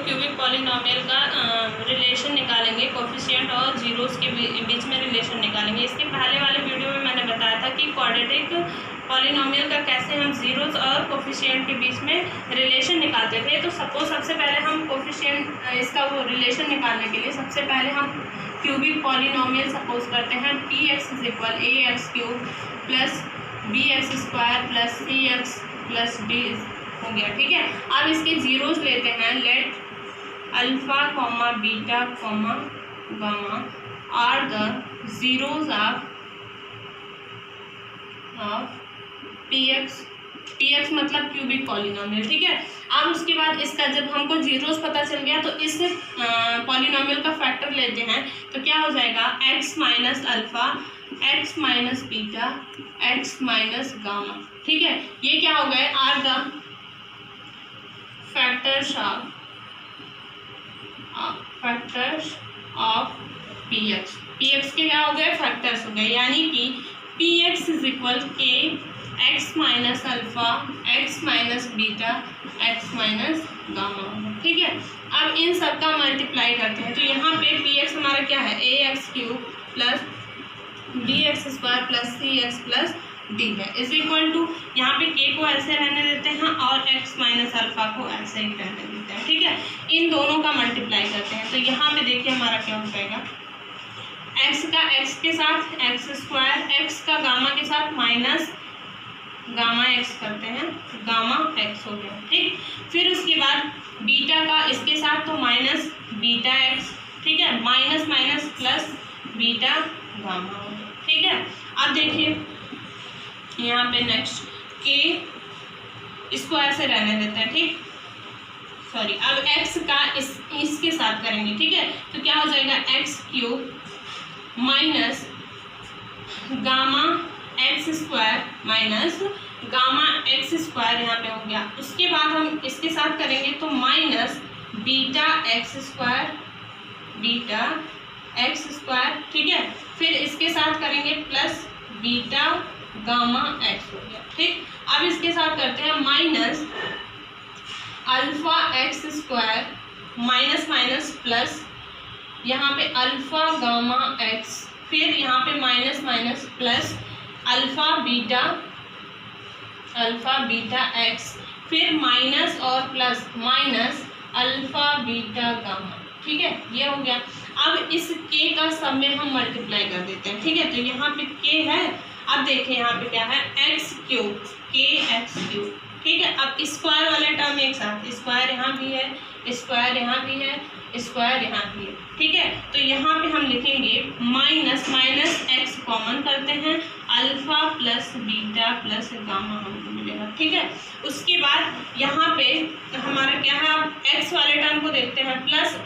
Cubic polynomial का relation निकालेंगे, coefficient और जीरोस के बीच में रिलेशन निकालेंगे। इसके पहले वाले वीडियो में मैंने बताया था कि क्वाड्रेटिक पॉलिनोमियल का कैसे हम जीरोस और कोफिशिएंट के बीच में रिलेशन निकालते थे। तो सपोज सबसे पहले हम कोफिशिएंट इसका वो रिलेशन निकालने के लिए सबसे पहले हम क्यूबिक पॉलिनोमियल सपोज करते हैं P X is equal A x cube plus B x square plus C x plus D हो गया। ठीक है, अब इसके जीरोस लेते हैं। Let alpha comma beta comma gamma are the zeros of P X मतलब क्यूबिक पॉलिनोमियल। ठीक है, अब उसके बाद इसका जब हमको जीरोस पता चल गया तो इस पॉलिनोमियल का फैक्टर लेते हैं तो क्या हो जाएगा, X minus alpha X minus beta X minus gamma. ठीक है, ये क्या हो गए, are the factors of P X के क्या हो गए, फैक्टर्स हो गए, यानी कि P X is equal K X minus alpha X minus beta X minus gamma. ठीक है, अब इन सब का मल्टीप्लाई करते हैं तो यहाँ पे पी एक्स हमारा क्या है, a x cube plus B x square plus C x plus d है, इज इक्वल टू यहाँ पे के को ऐसे रहने देते हैं और एक्स माइनस अल्फा को ऐसे ही रहने देते हैं। ठीक है, इन दोनों का मल्टीप्लाई करते हैं तो यहाँ पे देखिए हमारा क्या हो जाएगा, एक्स का एक्स के साथ एक्स स्क्वायर, एक्स का गामा के साथ माइनस गामा एक्स करते हैं, गामा एक्स हो गया। ठीक, फिर उसके बाद बीटा का इसके साथ तो माइनस बीटा एक्स। ठीक है, minus minus plus beta gamma हो गया। ठीक है, अब देखिए यहाँ पे नेक्स्ट के इसको ऐसे रहने देते हैं। ठीक, सॉरी, अब एक्स का इसके साथ करेंगे। ठीक है, तो क्या हो जाएगा, x cube minus gamma x square minus gamma x square यहाँ पे हो गया। उसके बाद हम इसके साथ करेंगे तो minus beta x square beta x square. ठीक है, फिर इसके साथ करेंगे प्लस बीटा गामा एक्स हो गया। ठीक, अब इसके साथ करते हैं minus alpha x square minus minus plus यहाँ पे अल्फा गामा एक्स, फिर यहाँ पे minus minus plus alpha beta x, फिर माइनस और plus minus alpha beta gamma. ठीक है, ये हो गया। अब इस के का सब में हम मल्टीप्लाई कर देते हैं। ठीक है, तो यहाँ पे के है, अब देखिए यहाँ पे क्या है, एक्स क्यूब के एक्स क्यूब। ठीक है, अब स्क्वायर वाले टर्म एक साथ, स्क्वायर यहाँ भी है, स्क्वायर यहाँ भी है, स्क्वायर यहाँ भी है। ठीक है, तो यहाँ पे हम लिखेंगे माइनस माइनस एक्स कॉमन करते हैं, alpha plus beta plus gamma हमको मिलेगा। ठीक है, उसके बाद यहाँ पे हमारा क्या है, अब एक्स वाले टर्म को देखते हैं, प्लस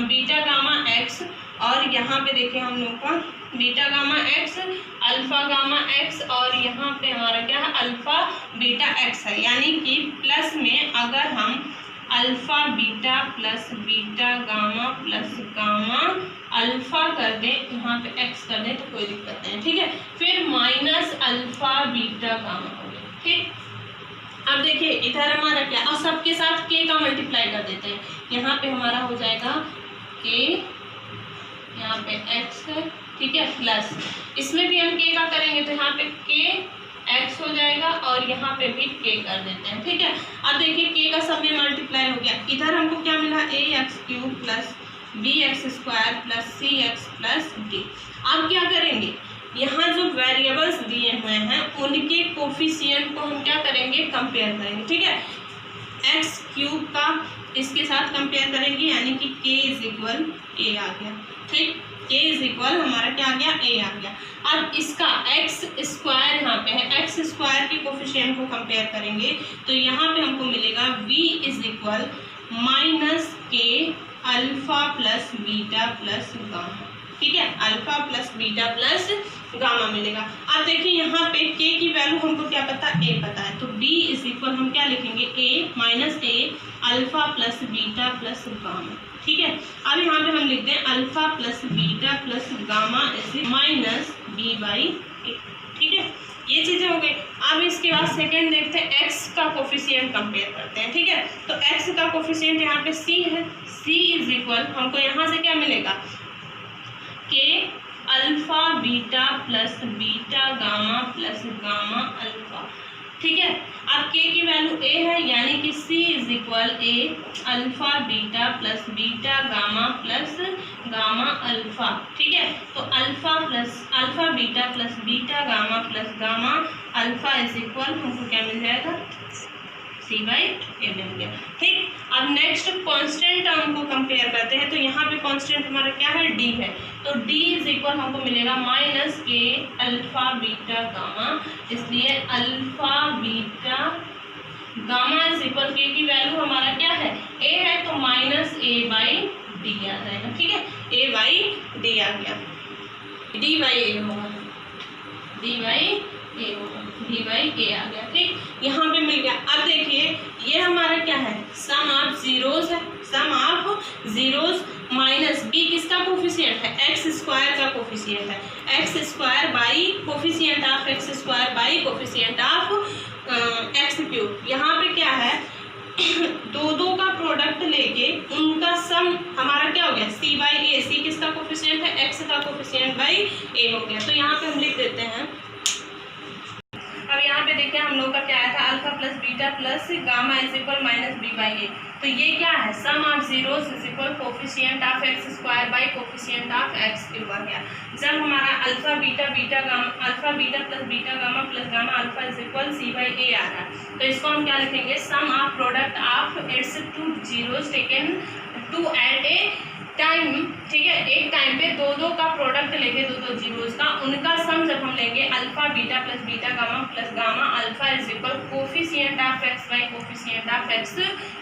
बीटा गामा एक्स, और यहाँ पे देखिए हम लोग का beta gamma x alpha gamma x, और यहाँ पे हमारा क्या है, अल्फा बीटा एक्स है, यानी कि प्लस में अगर हम alpha beta plus beta gamma plus gamma alpha कर दें, यहाँ पे एक्स कर दें तो कोई दिक्कत नहीं। ठीक है, फिर माइनस अल्फा बीटा गामा हो गया। ठीक, अब देखिए इधर हमारा क्या, और सबके साथ के का मल्टीप्लाई कर देते हैं। यहाँ पे हमारा हो जाएगा के, यहाँ पे एक्स है। ठीक है, प्लस इसमें भी हम के का करेंगे तो यहाँ पे के एक्स हो जाएगा और यहाँ पे भी के कर देते हैं। ठीक है, अब देखिए के का सब में मल्टीप्लाई हो गया, इधर हमको क्या मिला, a x cube plus B x square plus C x plus d. अब क्या करेंगे, यहाँ जो वेरिएबल्स दिए हुए हैं उनके कोफिशिएंट को हम क्या करेंगे, कंपेयर करेंगे। ठीक है, एक्स क्यूब का इसके साथ कंपेयर करेंगे, यानी कि के इज इक्वल ए आ गया। ठीक, के इज इक्वल हमारा क्या आ गया, ए आ गया। अब इसका एक्स स्क्वायर यहाँ पे है, एक्स स्क्वायर के कोफिशिएंट को कंपेयर करेंगे तो यहाँ पे हमको मिलेगा v इज इक्वल माइनस के alpha plus beta plus gamma. ठीक है, alpha plus beta plus gamma मिलेगा। अब देखिए यहाँ पे के की वैल्यू हमको क्या पता, ए पता है, तो b इज इक्वल हम क्या लिखेंगे, a minus a alpha plus beta plus gamma. ठीक है, अब यहाँ पे हम लिखते हैं alpha plus beta plus gamma is minus b by a. ठीक है, ये चीज़ें हो गई। अब इसके बाद सेकंड देखते हैं, एक्स का कोफिशिएंट कंपेयर करते हैं, ठीक है। तो एक्स का कोफिशिएंट यहाँ पे सी है, सी इज इक्वल, हमको यहाँ से क्या मिलेगा, के alpha beta plus beta gamma plus gamma alpha, ठीक है। अब के की वैल्यू ए है, यानी कि c is equal a alpha beta plus beta gamma plus gamma alpha, ठीक है। तो alpha beta plus beta gamma plus gamma alpha is equal हमको क्या मिल जाएगा, सी बाई ए मिल गया, ठीक। अब नेक्स्ट कांस्टेंट टर्म को कंपेयर करते हैं। तो यहाँ पे कांस्टेंट हमारा क्या है, डी है। तो डी इज इक्वल हमको मिलेगा माइनस के अल्फा बीटा गामा, इसलिए alpha beta gamma is equal के की वैल्यू हमारा क्या है, ए है, तो माइनस ए बाई डी आ जाएगा, ठीक है। ए बाई डी आ गया, डी बाई ए होगा, डी बाई ए होगा, डी बाई ए आ गया, ठीक। यहाँ पे मिल गया। अब देखिए ये हमारा क्या है, सम ऑफ जीरोस है, sum of zeros minus B किसका कोफिशिएंट है, एक्स स्क्वायर का कोफिशिएंट है, x square by coefficient of x square by coefficient of x cube. यहाँ पे क्या है, दो का प्रोडक्ट लेके उनका सम हमारा क्या हो गया, सी बाई ए, सी किसका कोफिशिएंट है, एक्स का कोफिशिएंट बाई ए हो गया। तो यहाँ पे हम लिख देते हैं। अब यहाँ पे देखिए हम लोग का क्या आया था, alpha plus beta plus gamma is equal minus b by a. तो ये क्या है, sum of zeros is equal coefficient of x square by coefficient of x cube आ गया। जब हमारा alpha beta gamma, alpha beta plus beta gamma plus gamma alpha is equal c by a आ रहा है। तो इसको हम क्या लिखेंगे, sum of product of its two zeros taken to eight A time, ठीक है। एक टाइम पे दो का प्रोडक्ट लेके दो जीरोस का, उनका सम जब हम लेंगे alpha beta plus gamma alpha is equal coefficient of x by coefficient of x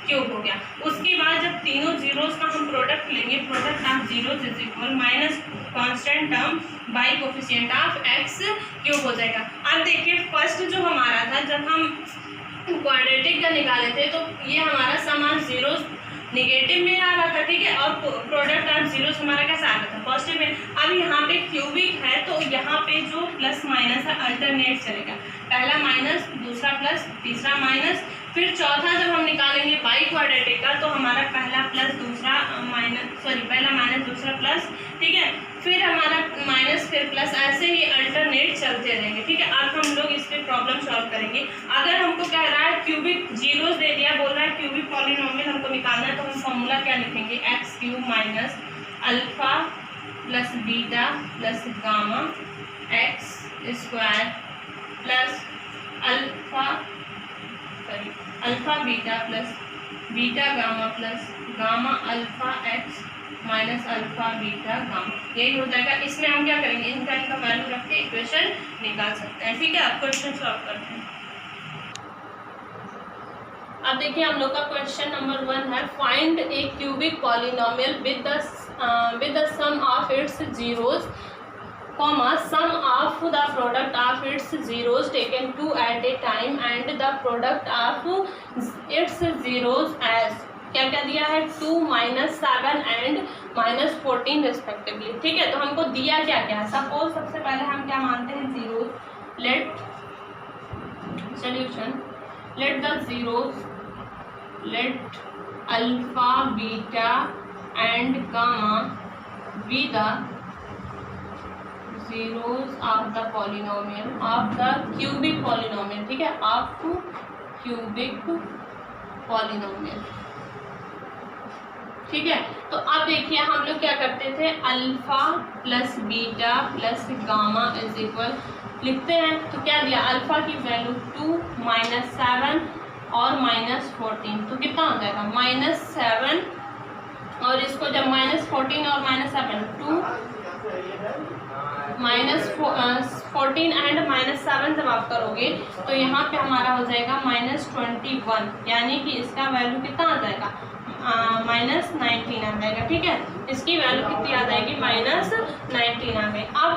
cube हो गया। उसके बाद जब तीनों जीरोस का हम प्रोडक्ट लेंगे, product of zeros is equal minus constant term by coefficient of x cube हो जाएगा। अब देखिए फर्स्ट जो हमारा था, जब हम क्वाड्रेटिक का निकाले थे, तो ये हमारा सम ऑफ जीरोस निगेटिव में आ रहा था, ठीक है, और प्रोडक्ट ऑफ जीरोस हमारा कैसा आ रहा था, पॉजिटिव में। अब यहाँ पे क्यूबिक है, तो यहाँ पे जो प्लस माइनस है अल्टरनेट चलेगा, पहला माइनस दूसरा प्लस तीसरा माइनस, फिर चौथा जब हम निकालेंगे बाई क्वाड्रेटिक का, तो हमारा पहला प्लस दूसरा माइनस, सॉरी पहला माइनस दूसरा प्लस, ठीक है, फिर हमारा माइनस फिर प्लस, ऐसे ही अल्टरनेट चलते रहेंगे, ठीक है। अब हम लोग इस पर प्रॉब्लम सॉल्व करेंगे। अगर हमको कह रहा है क्यूबिक जीरोस दे दिया, बोल रहा है क्यूबिक पॉलिनोमियल हमको निकालना है, तो हम फॉर्मूला क्या लिखेंगे, x cube minus alpha plus beta plus gamma x square plus alpha beta plus beta gamma plus gamma alpha X minus alpha beta gamma, यही हो जाएगा। इसमें हम क्या करेंगे, इनका वैल्यू रख के इक्वेशन निकाल सकते हैं, ठीक है। अब क्वेश्चन सॉल्व करते हैं। अब देखिए हम लोग का क्वेश्चन नंबर 1 है, find a cubic polynomial with the sum of its zeros, sum of the product of its zeros taken two at a time and the product of its zeros as क्या क्या दिया है, 2 -7 and -14 respectively, ठीक है। तो हमको दिया क्या क्या है, सपोज सबसे पहले हम क्या मानते हैं, zeros. Let solution, let the zeros, let alpha beta and gamma be the zeros of the polynomial of the cubic polynomial, ठीक है, of cubic polynomial, ठीक है। तो अब देखिए हम लोग क्या करते थे, alpha plus beta plus gamma is equal लिखते हैं। तो क्या दिया, अल्फा की वैल्यू 2 -7 और -14, तो कितना हो जाएगा, -7, और इसको जब -14 और -7 2 -14 एंड -7 जब आप करोगे, तो यहाँ पे हमारा हो जाएगा -21, यानी कि इसका वैल्यू कितना आ जाएगा, -19 आ जाएगा, ठीक है। इसकी वैल्यू कितनी आ जाएगी, -19 आ गई। अब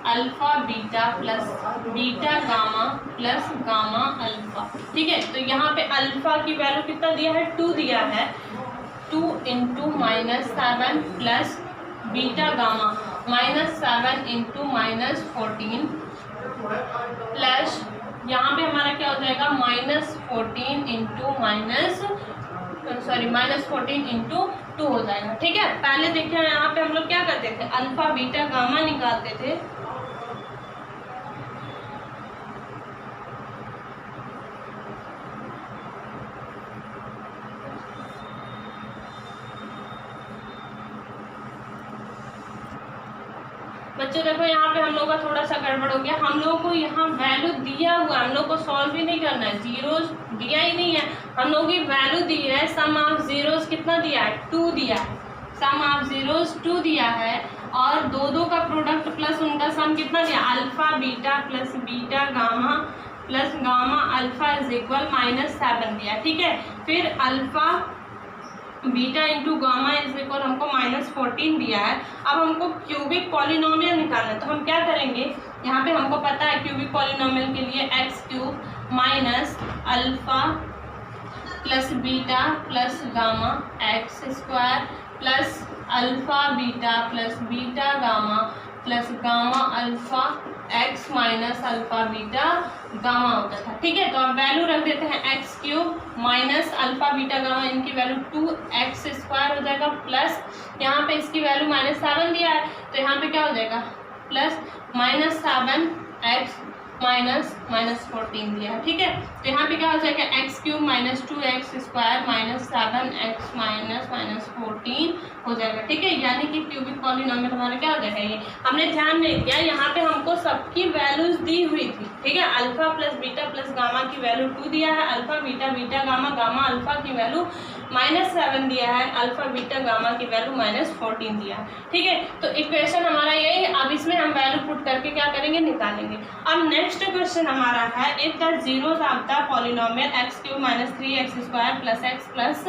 alpha beta plus beta gamma plus gamma alpha, ठीक है। तो यहाँ पे अल्फा की वैल्यू कितना दिया है, 2 दिया है, 2 × -7 प्लस बीटा गामा -7 × -14 प्लस यहाँ पे हमारा क्या हो जाएगा -14 इंटू -14 इंटू 2 हो जाएगा। ठीक है, पहले देखिए यहाँ पे हम लोग क्या करते थे, अल्फा बीटा गामा निकालते थे। बच्चों देखो यहाँ पे हम लोग का थोड़ा सा गड़बड़ हो गया, हम लोगों को यहाँ वैल्यू दिया हुआ, हम लोग को सॉल्व भी नहीं करना है, जीरोस दिया ही नहीं है, हम लोग की वैल्यू दी है, सम ऑफ जीरोस कितना दिया है 2 दिया है, सम ऑफ जीरोस 2 दिया है, और दो का प्रोडक्ट प्लस उनका सम कितना दिया, alpha beta plus beta gamma plus gamma alpha is equal -7 दिया। ठीक है, फिर alpha beta into gamma is equal हमको -14 दिया है। अब हमको क्यूबिक पॉलिनोमियल निकालना है, तो हम क्या करेंगे, यहाँ पे हमको पता है क्यूबिक पॉलिनोमियल के लिए x³ minus alpha plus beta plus gamma x² plus alpha beta plus beta gamma plus gamma alpha x minus alpha beta gamma होता था। ठीक है, तो अब वैल्यू रख देते हैं x³ minus alpha beta gamma, इनकी वैल्यू 2x² हो जाएगा, प्लस यहाँ पे इसकी वैल्यू -7 दिया है, तो यहाँ पे क्या हो जाएगा प्लस -7x माइनस -14 दिया है। ठीक है, तो यहाँ पे क्या हो जाएगा x³ minus 2x² minus 7x minus -14 हो जाएगा। ठीक है, यानी कि क्यूबिक पॉलिनोमियल हमारा क्या हो जाएगा, ये हमने ध्यान नहीं दिया, यहाँ पे हमको सबकी वैल्यूज दी हुई थी। ठीक है, alpha plus beta plus gamma की वैल्यू 2 दिया है, alpha beta beta gamma gamma alpha की वैल्यू -7 दिया है, अल्फा बीटा गामा की वैल्यू -14 दिया है। ठीक है, तो इक्वेशन हमारा यही है। अब इसमें हम वैल्यू पुट करके क्या करेंगे, निकालेंगे। अब नेक्स्ट क्वेश्चन हमारा है, if the zeros of the polynomial x³ minus 3x² plus x plus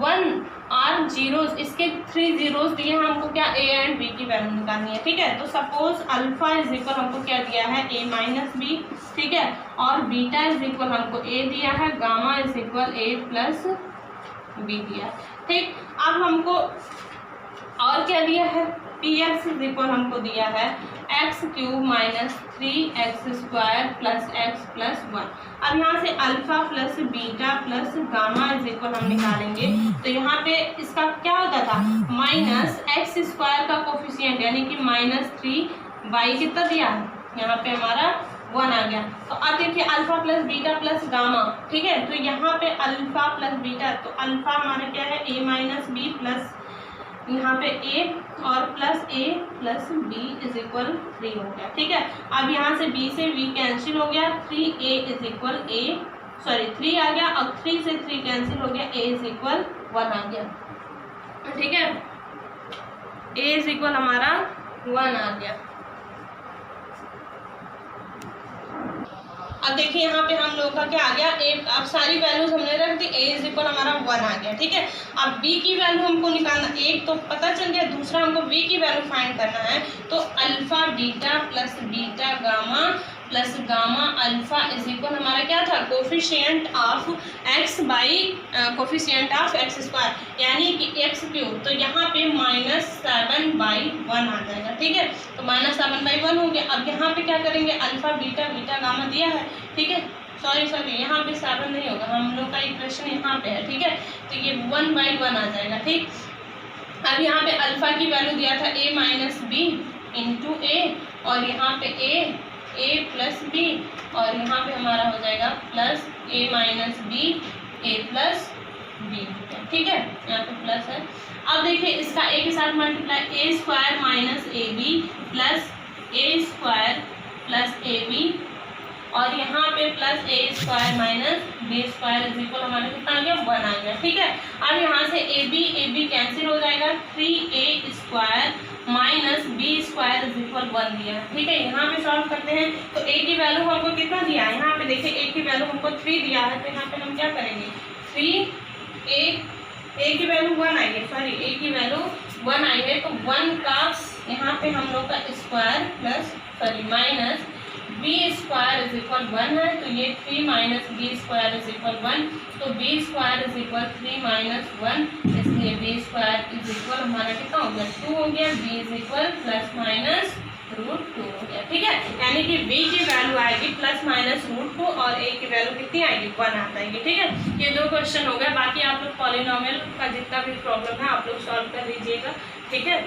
1 are zeros, इसके 3 जीरोस दिए हैं हमको, क्या a एंड b की वैल्यू निकालनी है। ठीक है, तो सपोज अल्फा इज इक्वल हमको क्या दिया है a माइनस बी, ठीक है, और बीटा इज इक्वल हमको a दिया है, gamma is equal a plus B दिया। ठीक, अब हमको और क्या दिया है, px इज इक्वल हमको दिया है x³ minus 3x² plus x plus 1। अब यहाँ से alpha plus beta plus gamma is equal हम निकालेंगे, तो यहाँ पे इसका क्या होता था -x² का कोफिशिएंट यानी कि -3y कितना दिया है, यहाँ पे हमारा 1 आ गया। तो अब देखिए alpha plus beta plus gamma, ठीक है, तो यहाँ पे अल्फा प्लस बीटा, तो अल्फा हमारा क्या है a माइनस बी प्लस यहाँ पे a और plus a plus b is equal 3 हो गया। ठीक है, अब यहाँ से b से v कैंसिल हो गया, 3a इज इक्वल 3 आ गया, अब 3 से 3 कैंसिल हो गया, a इज इक्वल 1 आ गया। ठीक है, a इज इक्वल हमारा 1 आ गया। अब देखिए यहाँ पे हम लोगों का क्या आ गया, अब सारी वैल्यूज हमने रख दी, a इज इक्वल हमारा 1 आ गया। ठीक है, अब b की वैल्यू हमको निकालना, एक तो पता चल गया, दूसरा हमको b की वैल्यू फाइंड करना है। तो alpha beta plus beta gamma plus gamma alpha is equal हमारा क्या था, coefficient of x by coefficient of x², यानी कि x³ तो यहाँ पे -7/1 आ जाएगा। ठीक है, तो -7/1 हो गया। अब यहाँ पे क्या करेंगे, अल्फा बीटा बीटा गामा दिया है, ठीक है, सॉरी यहाँ पे 7 नहीं होगा, हम लोग का इक्वेशन यहाँ पे है। ठीक है, तो ये 1/1 आ जाएगा। ठीक, अब यहाँ पे अल्फा की वैल्यू दिया था a माइनस बी इंटू ए, और यहाँ पे a प्लस बी, और यहाँ पे हमारा हो जाएगा plus a minus B a plus B. ठीक है, यहाँ पे प्लस है। अब देखिए इसका a के साथ multiply, a² minus ab plus a² plus ab, और यहाँ पे plus a² minus b² is equal हमारा कितना आ गया, 1 आ गया। ठीक है, अब यहाँ से ab कैंसिल हो जाएगा, 3a² minus b² is equal 1 दिया। ठीक है, यहाँ पे सॉल्व करते हैं, तो a की वैल्यू हमको कितना दिया है, यहाँ पे देखिए a की वैल्यू हमको 3 दिया है, तो यहाँ पे हम क्या करेंगे, 3a की वैल्यू 1 आई है, a की वैल्यू 1 आई है, तो 1 का यहाँ पे हम लोग का square plus minus b² is equal 1 है, तो ये 3 माइनस b² इज इक्वल 1, तो b² इज इक्वल 3 माइनस 1, इसलिए b² इज इक्वल हमारा कितना हो गया, 2 हो गया, b is equal plus minus √2 हो गया। ठीक है, यानी कि v की वैल्यू आएगी ±√2 और a की वैल्यू कितनी आएगी 1 आ जाएगी। ठीक है, ये 2 क्वेश्चन हो गए। बाकी आप लोग पॉलिनोमियल का जितना भी प्रॉब्लम है आप लोग सॉल्व कर लीजिएगा। ठीक है।